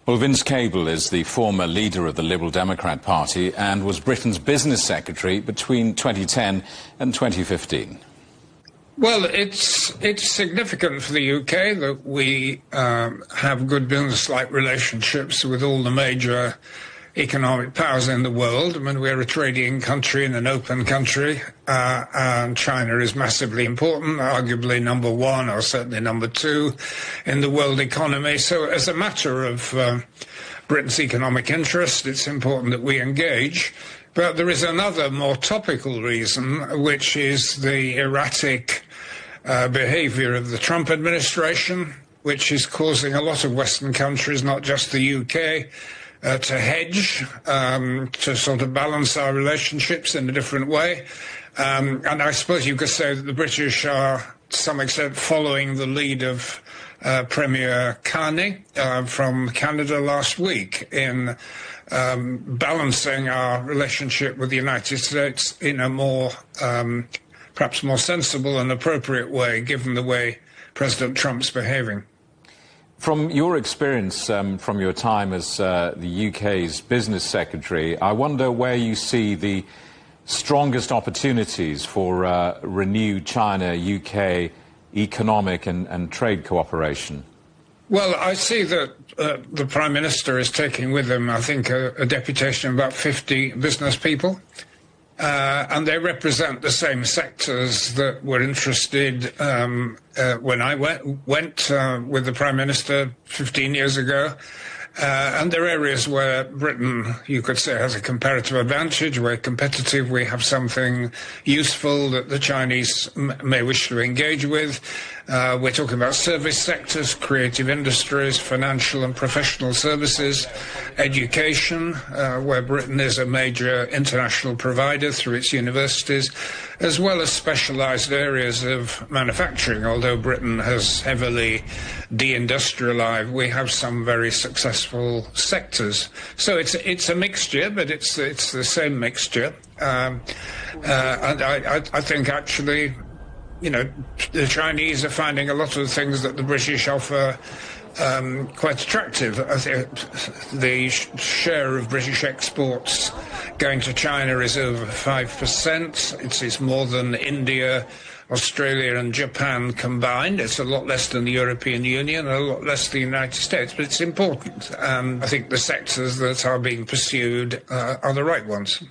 Well, Vince Cable is the former leader of the Liberal Democrat Party and was Britain's business secretary between 2010 and 2015. Well, it's significant for the UK that we have good business-like relationships with all the major economic powers in the world. I mean, we're a trading country and an open country, and China is massively important, arguably number one or certainly number two in the world economy. So as a matter of Britain's economic interest, it's important that we engage. But there is another more topical reason, which is the erratic behavior of the Trump administration, which is causing a lot of Western countries, not just the UK, to hedge, to sort of balance our relationships in a different way. And I suppose you could say that the British are, to some extent, following the lead of Premier Carney from Canada last week in balancing our relationship with the United States in a more, perhaps more sensible and appropriate way, given the way President Trump's behaving. From your experience, from your time as the UK's business secretary, I wonder where you see the strongest opportunities for renewed China-UK economic and trade cooperation. Well, I see that the Prime Minister is taking with him, I think, a deputation of about 50 business people. And they represent the same sectors that were interested when I went with the Prime Minister 15 years ago. And there are areas where Britain, you could say, has a comparative advantage. We're competitive. We have something useful that the Chinese may wish to engage with. We're talking about service sectors, creative industries, financial and professional services, education, where Britain is a major international provider through its universities, as well as specialised areas of manufacturing. Although Britain has heavily deindustrialised, we have some very successful sectors. So it's a mixture, but it's the same mixture. And I think actually, you know, the Chinese are finding a lot of the things that the British offer quite attractive. I think the share of British exports going to China is over 5%. It's more than India, Australia and Japan combined. It's a lot less than the European Union, a lot less than the United States, but it's important. And I think the sectors that are being pursued are the right ones.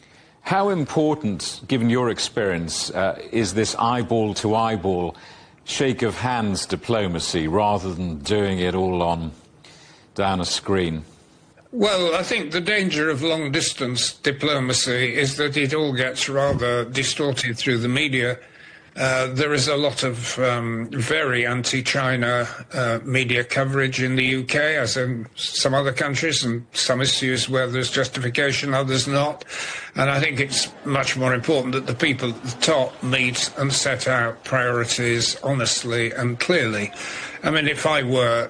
How important, given your experience, is this eyeball-to-eyeball shake of hands diplomacy rather than doing it all down a screen? Well, I think the danger of long-distance diplomacy is that it all gets rather distorted through the media. There is a lot of very anti-China media coverage in the UK, as in some other countries, and some issues where there's justification, others not. And I think it's much more important that the people at the top meet and set out priorities honestly and clearly. I mean, if I were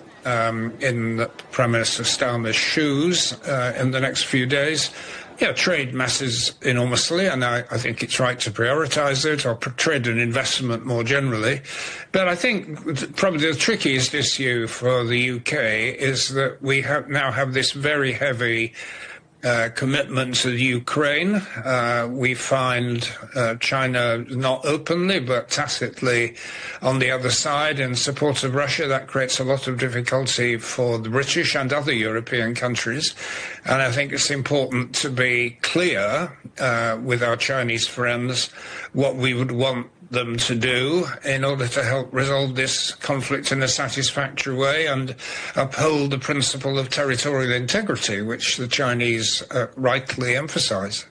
in Prime Minister Starmer's shoes in the next few days, yeah, trade matters enormously, and I think it's right to prioritise it, or trade and investment more generally. But I think probably the trickiest issue for the UK is that we now have this very heavy commitment to Ukraine. We find China not openly but tacitly on the other side in support of Russia. That creates a lot of difficulty for the British and other European countries. And I think it's important to be clear with our Chinese friends what we would want them to do in order to help resolve this conflict in a satisfactory way and uphold the principle of territorial integrity, which the Chinese rightly emphasize.